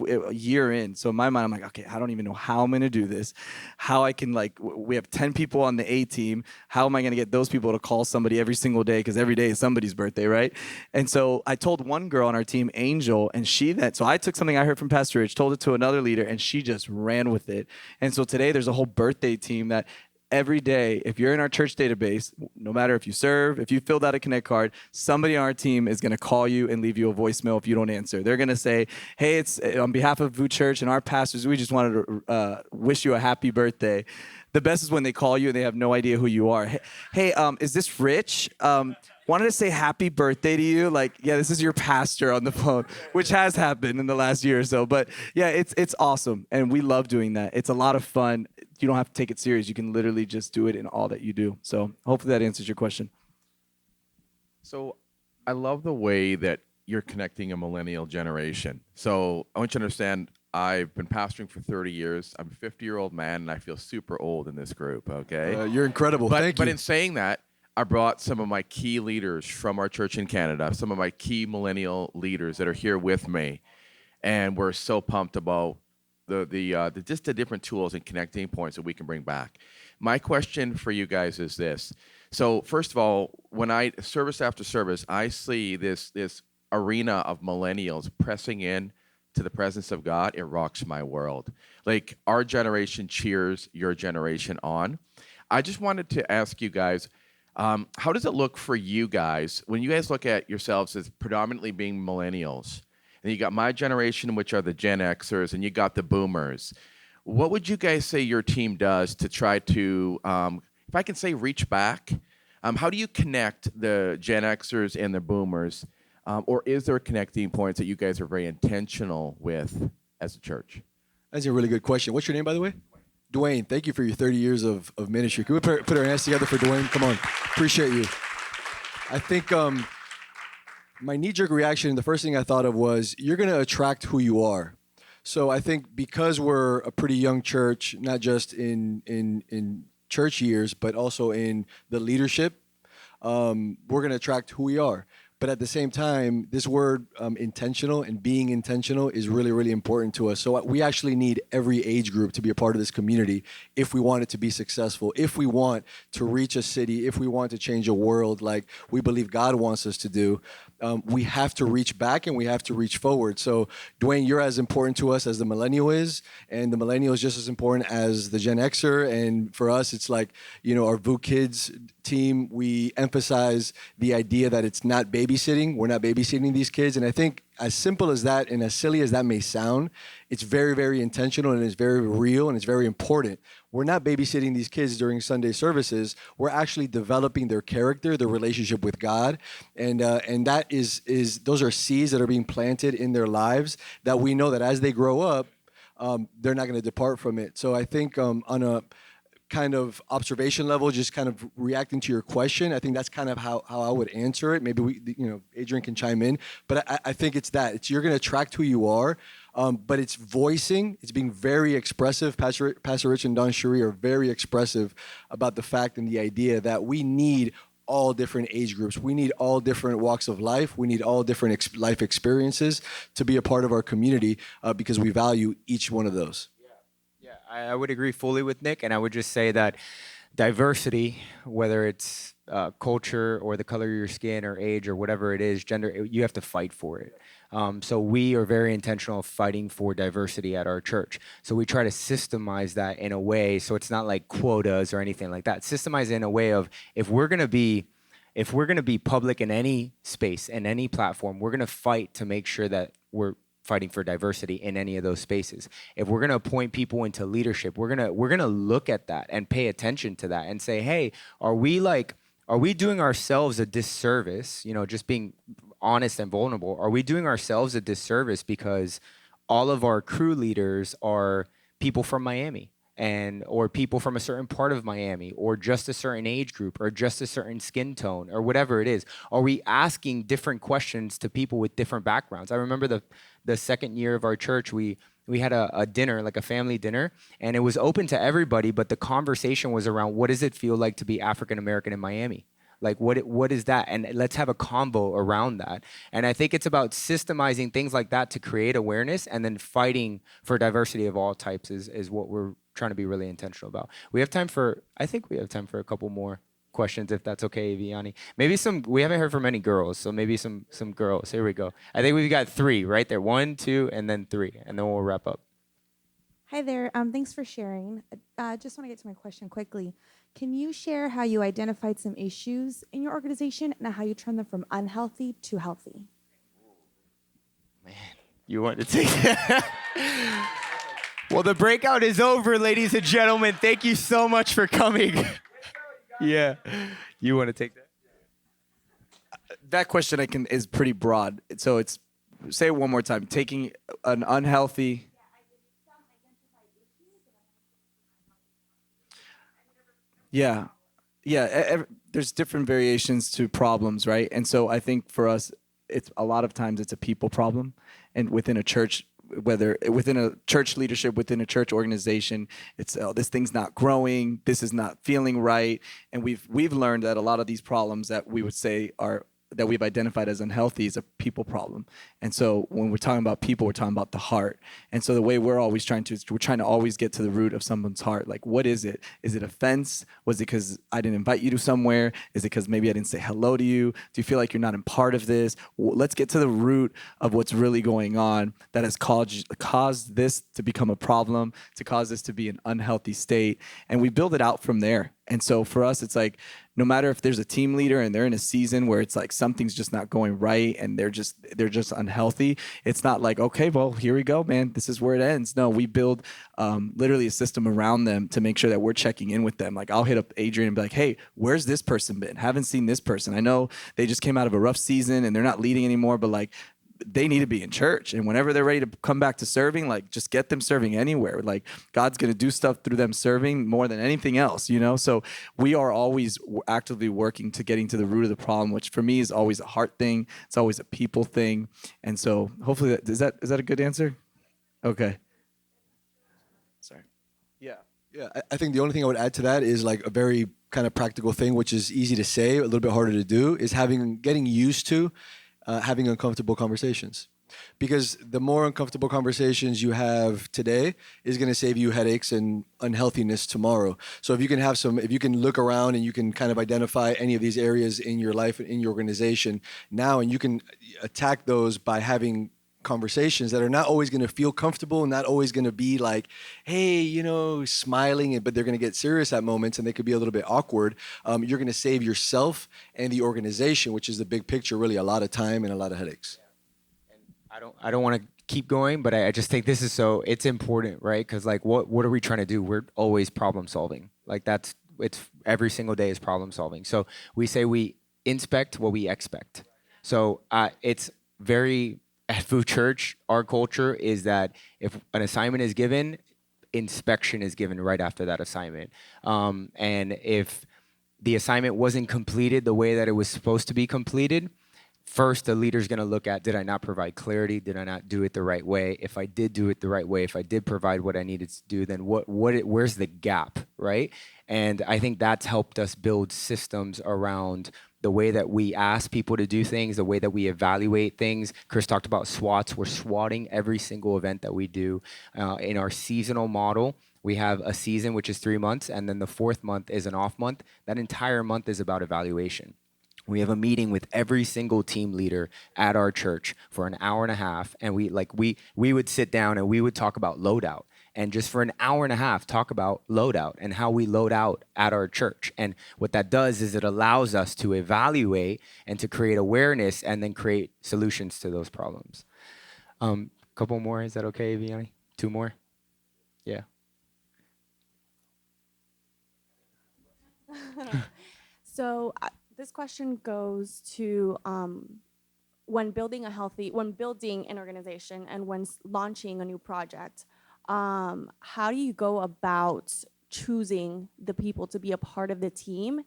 a year in. So in my mind, I'm like, okay, I don't even know how I'm going to do this. How I can, like, we have 10 people on the A team. How am I going to get those people to call somebody every single day? Because every day is somebody's birthday, right? And so I told one girl on our team, Angel, and so I took something I heard from Pastor Rich, told it to another leader, and she just ran with it. And so today there's a whole birthday team that every day, if you're in our church database, no matter if you serve, if you filled out a Connect card, somebody on our team is going to call you and leave you a voicemail if you don't answer. They're going to say, hey, it's on behalf of VOUS Church and our pastors, we just wanted to wish you a happy birthday. The best is when they call you and they have no idea who you are. Hey, is this Rich? Wanted to say happy birthday to you. Like, yeah, this is your pastor on the phone, which has happened in the last year or so. But yeah, it's awesome. And we love doing that. It's a lot of fun. You don't have to take it serious. You can literally just do it in all that you do. So hopefully that answers your question. So I love the way that you're connecting a millennial generation. So I want you to understand, I've been pastoring for 30 years. I'm a 50-year-old man, and I feel super old in this group, okay? You're incredible. Thank you. But in saying that, I brought some of my key leaders from our church in Canada, some of my key millennial leaders that are here with me, and we're so pumped about just the different tools and connecting points that we can bring back. My question for you guys is this. So first of all, when I service after service, I see this arena of millennials pressing in to the presence of God. It rocks my world. Like, our generation cheers your generation on. I just wanted to ask you guys, how does it look for you guys when you guys look at yourselves as predominantly being millennials? And you got my generation, which are the Gen Xers, and you got the boomers. What would you guys say your team does to try to, if I can say, reach back? How do you connect the Gen Xers and the boomers Or is there connecting points that you guys are very intentional with as a church? That's a really good question. What's your name, by the way? Dwayne. Thank you for your 30 years of ministry. Can we put our hands together for Dwayne? Come on. Appreciate you. I think my knee-jerk reaction, the first thing I thought of was, you're going to attract who you are. So I think because we're a pretty young church, not just in church years, but also in the leadership, we're going to attract who we are. But at the same time, this word intentional and being intentional is really, really important to us. So we actually need every age group to be a part of this community if we want it to be successful, if we want to reach a city, if we want to change a world like we believe God wants us to do. We have to reach back and we have to reach forward. So, Dwayne, you're as important to us as the Millennial is, and the Millennial is just as important as the Gen Xer. And for us, it's like, our VOUS Kids team, we emphasize the idea that it's not babysitting. We're not babysitting these kids. And I think as simple as that and as silly as that may sound, it's very, very intentional and it's very real and it's very important. We're not babysitting these kids during Sunday services. We're actually developing their character, their relationship with God, and that is those are seeds that are being planted in their lives that we know that as they grow up, they're not going to depart from it. So I think on a kind of observation level, just kind of reacting to your question, I think that's kind of how I would answer it. Maybe Adrian can chime in, but I think it's that. You're going to attract who you are, but it's being very expressive. Pastor Rich and Don Cherie are very expressive about the fact and the idea that we need all different age groups. We need all different walks of life. We need all different life experiences to be a part of our community because we value each one of those. I would agree fully with Nick, and I would just say that diversity, whether it's culture or the color of your skin or age or whatever it is, gender, you have to fight for it. So we are very intentional of fighting for diversity at our church. So we try to systemize that in a way so it's not like quotas or anything like that. Systemize it in a way of if we're gonna be public in any space, in any platform, we're gonna fight to make sure that we're fighting for diversity in any of those spaces. If we're going to appoint people into leadership, we're going to look at that and pay attention to that and say, hey, are we doing ourselves a disservice, just being honest and vulnerable? Are we doing ourselves a disservice because all of our crew leaders are people from Miami or people from a certain part of Miami or just a certain age group or just a certain skin tone or whatever it is? Are we asking different questions to people with different backgrounds? I remember the second year of our church, we had a dinner, like a family dinner, and it was open to everybody, but the conversation was around what does it feel like to be African American in Miami? Like what is that? And let's have a convo around that. And I think it's about systemizing things like that to create awareness and then fighting for diversity of all types is what we're trying to be really intentional about. I think we have time for a couple more questions, if that's okay, Vianney. Maybe we haven't heard from any girls, so maybe some girls. Here we go. I think we've got 3 right there. 1, 2, and then 3, and then we'll wrap up. Hi there. Thanks for sharing. Just want to get to my question quickly. Can you share how you identified some issues in your organization and how you turned them from unhealthy to healthy? Man, you want to take that? Well, the breakout is over, ladies and gentlemen. Thank you so much for coming. Yeah. You want to take that? That question is pretty broad. So say it one more time. Taking an unhealthy. Yeah. There's different variations to problems, right? And so I think for us, it's a lot of times it's a people problem, and within a church, whether within a church leadership, within a church organization, it's this thing's not growing, this is not feeling right, and we've learned that a lot of these problems that we would say that we've identified as unhealthy is a people problem. And so when we're talking about people, we're talking about the heart. And so the way we're trying to always get to the root of someone's heart. Like, what is it? Is it offense? Was it because I didn't invite you to somewhere? Is it because maybe I didn't say hello to you? Do you feel like you're not in part of this? Let's get to the root of what's really going on that has caused this to become a problem, to cause this to be an unhealthy state. And we build it out from there. And so for us, it's like, no matter if there's a team leader and they're in a season where it's like something's just not going right and they're just unhealthy, it's not like, okay, well, here we go, man, this is where it ends. No, we build literally a system around them to make sure that we're checking in with them. Like, I'll hit up Adrian and be like, hey, where's this person been? Haven't seen this person. I know they just came out of a rough season and they're not leading anymore, but like, they need to be in church. And whenever they're ready to come back to serving, like, just get them serving anywhere. Like, God's going to do stuff through them serving more than anything else, you know? So we are always actively working to getting to the root of the problem, which for me is always a heart thing. It's always a people thing. And so hopefully is that a good answer? Okay. Sorry. Yeah. Yeah, I think the only thing I would add to that is like a very kind of practical thing, which is easy to say, a little bit harder to do, is getting used to having uncomfortable conversations. Because the more uncomfortable conversations you have today is going to save you headaches and unhealthiness tomorrow. So if you can look around and you can kind of identify any of these areas in your life and in your organization now, and you can attack those by having conversations that are not always going to feel comfortable and not always going to be like, hey, smiling, but they're going to get serious at moments and they could be a little bit awkward. You're going to save yourself and the organization, which is the big picture, really a lot of time and a lot of headaches. I don't want to keep going, but I just think this is it's important, right? Because like, what are we trying to do? We're always problem solving. Like it's every single day is problem solving. So we say we inspect what we expect. So it's very, at VOUS Church, our culture is that if an assignment is given, inspection is given right after that assignment. And if the assignment wasn't completed the way that it was supposed to be completed, first, the leader's going to look at, did I not provide clarity? Did I not do it the right way? If I did do it the right way, if I did provide what I needed to do, then where's the gap, right? And I think that's helped us build systems around the way that we ask people to do things, the way that we evaluate things. Chris talked about SWATs. We're swatting every single event that we do. In our seasonal model, we have a season, which is 3 months, and then the 4th month is an off month. That entire month is about evaluation. We have a meeting with every single team leader at our church for an hour and a half, and we would sit down and we would talk about loadout. And just for an hour and a half, talk about loadout and how we load out at our church. And what that does is it allows us to evaluate and to create awareness and then create solutions to those problems. Couple more, is that okay, Vianney? 2 more? Yeah. So this question goes to when building an organization and when launching a new project, how do you go about choosing the people to be a part of the team?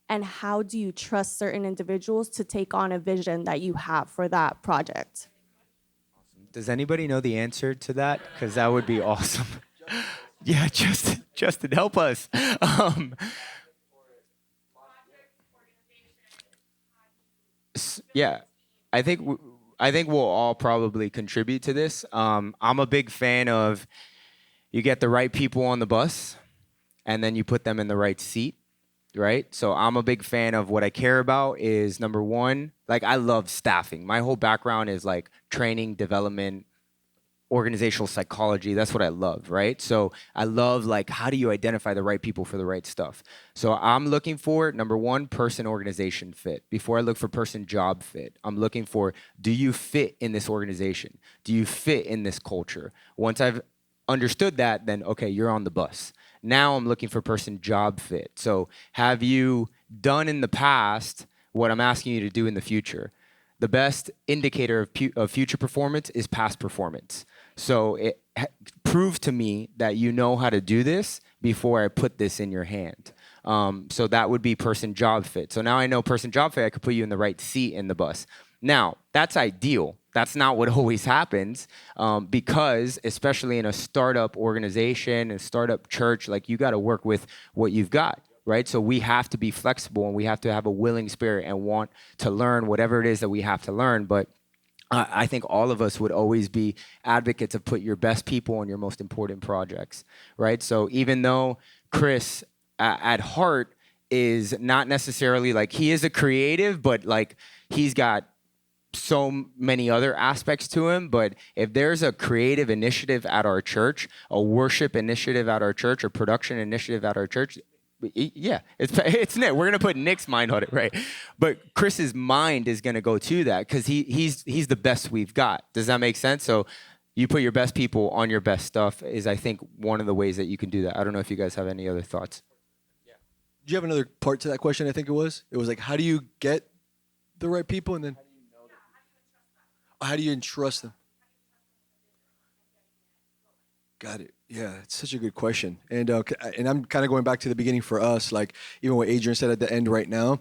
And how do you trust certain individuals to take on a vision that you have for that project? Does anybody know the answer to that? Because that would be awesome. Yeah, Justin, help us. Yeah, I think we'll all probably contribute to this. I'm a big fan of you get the right people on the bus, and then you put them in the right seat, right? So I'm a big fan of what I care about is, number one, like I love staffing. My whole background is like training, development, organizational psychology. That's what I love, right? So I love like, how do you identify the right people for the right stuff? So I'm looking for, number one, person organization fit. Before I look for person job fit, I'm looking for, do you fit in this organization? Do you fit in this culture? Once I've understood that, then okay, you're on the bus. Now I'm looking for person job fit. So have you done in the past what I'm asking you to do in the future? The best indicator of future performance is past performance. So prove to me that you know how to do this before I put this in your hand. So that would be person job fit. So now I know person job fit, I could put you in the right seat in the bus. Now, that's ideal. That's not what always happens because especially in a startup organization, a startup church, like you got to work with what you've got. Right? So we have to be flexible and we have to have a willing spirit and want to learn whatever it is that we have to learn. But I think all of us would always be advocates of put your best people on your most important projects, right? So even though Chris at heart is not necessarily like, he is a creative, but like he's got so many other aspects to him. But if there's a creative initiative at our church, a worship initiative at our church, or production initiative at our church, Yeah, it's Nick. We're gonna put Nick's mind on it, right? But Chris's mind is gonna go to that because he's the best we've got. Does that make sense? So you put your best people on your best stuff is, I think, one of the ways that you can do that. I don't know if you guys have any other thoughts. Do you have another part to that question? I think it was like, how do you get the right people, and then how do you entrust them? Got it. Yeah, it's such a good question. And I'm kind of going back to the beginning for us, like even what Adrian said at the end right now,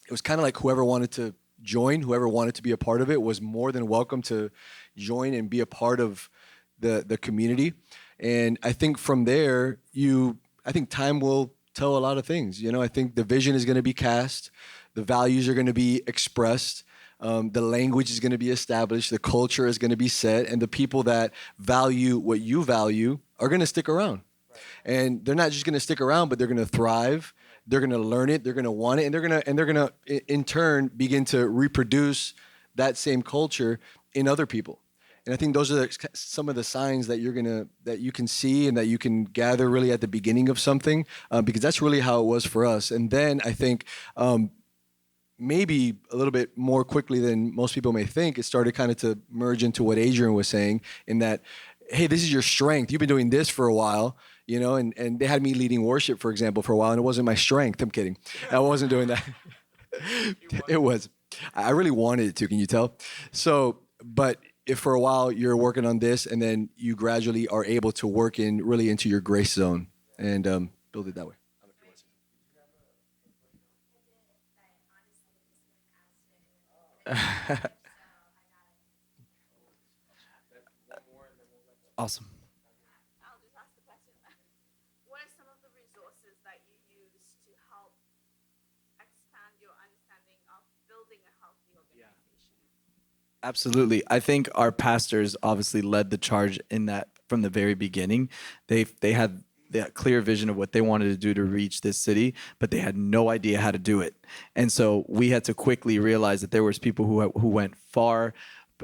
it was kind of like whoever wanted to join, whoever wanted to be a part of it was more than welcome to join and be a part of the community. And I think from there, I think time will tell a lot of things. You know, I think the vision is going to be cast, the values are going to be expressed, the language is going to be established, the culture is going to be set, and the people that value what you value are going to stick around. And they're not just going to stick around, but they're going to thrive. They're going to learn it. They're going to want it, and they're going to in turn begin to reproduce that same culture in other people. And I think those are some of the signs that that you can see and that you can gather really at the beginning of something, because that's really how it was for us. And then I think maybe a little bit more quickly than most people may think, it started kind of to merge into what Adrian was saying, in that, hey, this is your strength. You've been doing this for a while, you know, and they had me leading worship, for example, for a while, and it wasn't my strength. I'm kidding. I wasn't doing that. It was. I really wanted it to, can you tell? So, but if for a while you're working on this, and then you gradually are able to work really into your grace zone and build it that way. Awesome. I'll just ask the question. What are some of the resources that you use to help expand your understanding of building a healthy organization? Absolutely. I think our pastors obviously led the charge in that from the very beginning. They had that clear vision of what they wanted to do to reach this city, but they had no idea how to do it. And so we had to quickly realize that there was people who went far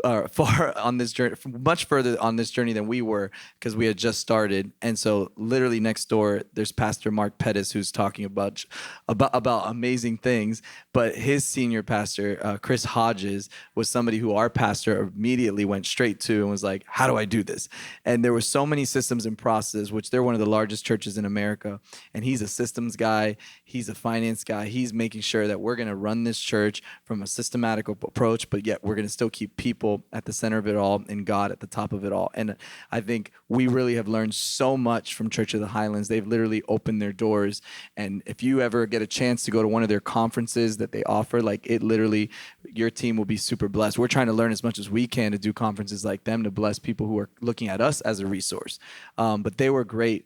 on this journey, much further on this journey than we were, because we had just started. And so literally next door, there's Pastor Mark Pettis, who's talking about amazing things. But his senior pastor, Chris Hodges, was somebody who our pastor immediately went straight to and was like, how do I do this? And there were so many systems and processes, which they're one of the largest churches in America. And he's a systems guy. He's a finance guy. He's making sure that we're going to run this church from a systematic approach, but yet we're going to still keep people at the center of it all and God at the top of it all. And I think we really have learned so much from Church of the Highlands. They've literally opened their doors. And if you ever get a chance to go to one of their conferences that they offer, like it literally, your team will be super blessed. We're trying to learn as much as we can to do conferences like them to bless people who are looking at us as a resource. But they were great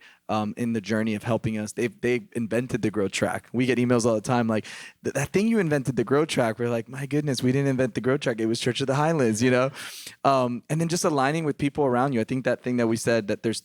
in the journey of helping us. They invented the Grow Track. We get emails all the time like, that thing you invented, the Grow Track. We're like, my goodness, we didn't invent the Grow Track. It was Church of the Highlands, you know? And then just aligning with people around you. I think that thing that we said, that there's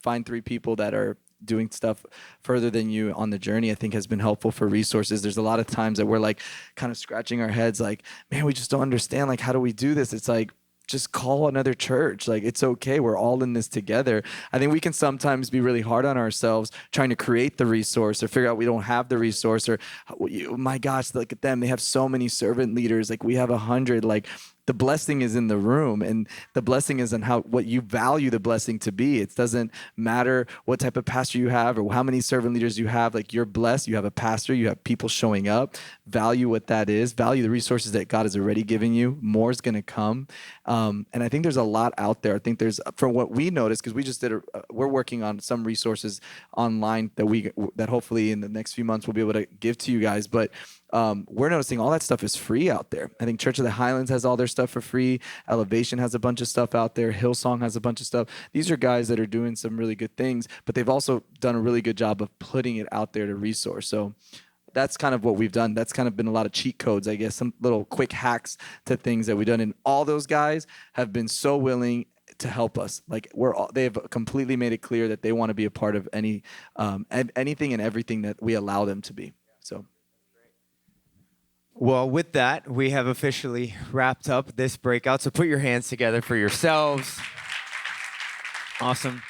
find three people that are doing stuff further than you on the journey, I think has been helpful for resources. There's a lot of times that we're like kind of scratching our heads like, man, we just don't understand. Like, how do we do this? It's like, just call another church. Like, it's okay. We're all in this together. I think we can sometimes be really hard on ourselves trying to create the resource or figure out we don't have the resource or, my gosh, look at them. They have so many servant leaders. Like, we have 100. Like, the blessing is in the room, and the blessing is in what you value the blessing to be. It doesn't matter what type of pastor you have or how many servant leaders you have. Like, you're blessed. You have a pastor. You have people showing up. Value what that is. Value the resources that God has already given you. More is going to come. And I think there's a lot out there. I think there's, from what we noticed, because we just we're working on some resources online that hopefully in the next few months we'll be able to give to you guys. But we're noticing all that stuff is free out there. I think Church of the Highlands has all their stuff for free. Elevation has a bunch of stuff out there. Hillsong has a bunch of stuff. These are guys that are doing some really good things, but they've also done a really good job of putting it out there to resource. So that's kind of what we've done. That's kind of been a lot of cheat codes, I guess, some little quick hacks to things that we've done. And all those guys have been so willing to help us. Like, they've completely made it clear that they want to be a part of anything and everything that we allow them to be. So. Well, with that, we have officially wrapped up this breakout. So put your hands together for yourselves. Awesome.